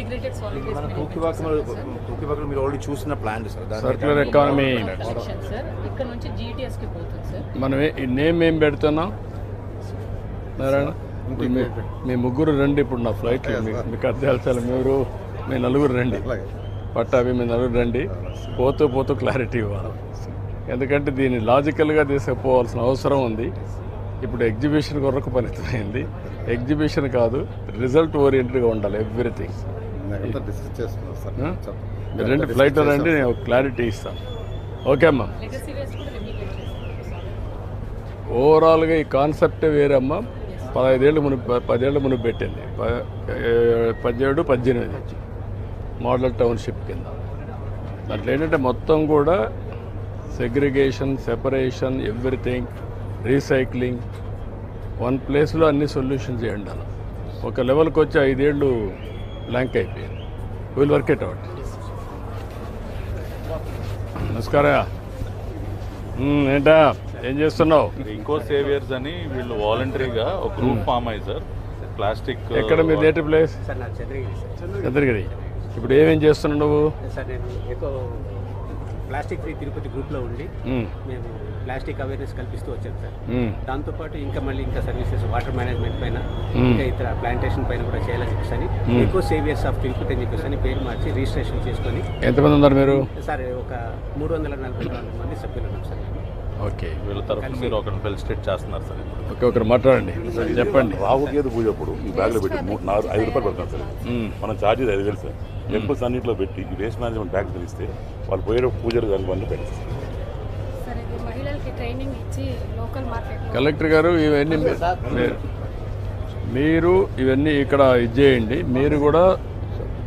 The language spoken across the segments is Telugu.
ఇంటిగ్రేటెడ్ సాలిడ్ మన తూకివాకలు మీరు ఆల్రెడీ చూసిన plan sir, circular economy sir. ఇక్కడ నుంచి జీటీఎస్ కి పోతుంది సార్. మనం ఈ నేమ్ ఏం పెడుతున్నాం నారాయణ? మీ ముగ్గురు రండి ఇప్పుడు నా ఫ్లైట్లో, మీకు అది తెలుసాలి. మీరు మీ నలుగురు రండి, పట్టాభి మీ నలుగురు రండి. పోతూ పోతూ క్లారిటీ ఇవ్వాలి, ఎందుకంటే దీన్ని లాజికల్గా తీసుకుపోవాల్సిన అవసరం ఉంది. ఇప్పుడు ఎగ్జిబిషన్ కొరకు పనితమైంది. ఎగ్జిబిషన్ కాదు, రిజల్ట్ ఓరియంటెడ్గా ఉండాలి ఎవ్రీథింగ్. మీరు రండి, ఫ్లైట్లో రండి, నేను క్లారిటీ ఇస్తాను. ఓకే అమ్మా. లెగసీ వేస్ట్ కూడా రెమ్యూనేట్ చేస్తారు. ఓవరాల్గా ఈ కాన్సెప్టే వేరమ్మా. 15 ఏళ్ళు మునుపు, 10 ఏళ్ళ మునుపు పెట్టింది, 17, 18 మోడల్ టౌన్షిప్ కింద. దాంట్లో ఏంటంటే మొత్తం కూడా segregation, separation, everything, recycling, one ప్లేస్లో అన్ని సొల్యూషన్స్ చేయండి. అలా ఒక లెవెల్కి వచ్చి 5 ఏళ్ళు బ్లాంక్ అయిపోయింది. Will work it out. నమస్కారం. ఏంటా ఏం చేస్తున్నావు? ఇంకో సేవియర్స్ అని వీళ్ళు వాలంటరీగా ఒక గ్రూప్ ఫామ్ అయ్యి సార్, ప్లాస్టిక్. ఎక్కడ మీ నేటివ్ ప్లేస్? సార్ నా చంద్రగిరి. ఇప్పుడు ఏమేం చేస్తున్నావు నువ్వు? సార్ నేను ఎక్కువ ప్లాస్టిక్ ఫ్రీ తిరుపతి గ్రూప్లో ఉండి మేము ప్లాస్టిక్ అవేర్నెస్ కల్పిస్తూ వచ్చాం సార్. దాంతోపాటు ఇంకా సర్వీసెస్, వాటర్ మేనేజ్మెంట్ పైన, ఇంకా ఇతర ప్లాంటేషన్ పైన కూడా చేయాలని చెప్పేసి ఎక్కువ సేవియర్స్ ఆఫ్ తిరుపతి అని చెప్పేసి పేరు మార్చి రిజిస్ట్రేషన్ చేసుకొని. ఎంతమంది ఉన్నారు మీరు? సార్ ఒక 344 మంది సభ్యులు ఉన్నాం సార్. ఓకే, వీళ్ళ తరఫున మీరు ఒకరిని ఫెలిసిటేట్ చేస్తున్నారు సార్. ఓకే, ఒకరు మాట్లాడండి, చెప్పండి. రావు గేదె పూజ అప్పుడు ఈ బ్యాగ్లో పెట్టి 5 రూపాయలు పడుతుంది సార్. మనం ఛార్జెస్ 5,000 సార్. టెంపుల్స్ అన్నింటిలో పెట్టి ఈ వేస్ట్ మేనేజ్మెంట్ బ్యాగ్ తెలిస్తే వాళ్ళు పోయే పూజలు దాని వల్ల పెడతారు. కలెక్టర్ గారు ఇవన్నీ మీరు ఇవన్నీ ఇక్కడ ఇచ్చేయండి. మీరు కూడా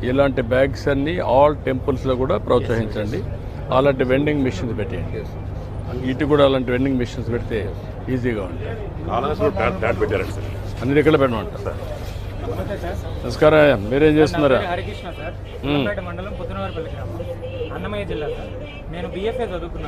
ఇలాంటి బ్యాగ్స్ అన్నీ ఆల్ టెంపుల్స్లో కూడా ప్రోత్సహించండి. అలాంటి వెండింగ్ మిషన్స్ పెట్టేయండి. ఇటు కూడా అలాంటి వెండింగ్ మిషన్స్ పెడితే ఈజీగా ఉంటాయి. పెట్టారండి సార్, అన్ని దగ్గర పెట్టమంటారు సార్. నమస్కారం, మీరేం చేస్తున్నారా? హరికృష్ణ సార్, మండలం పుత్తనవారిపల్లి గ్రామం, అన్నమయ్య జిల్లా సార్. నేను BFA చదువుకున్నాను.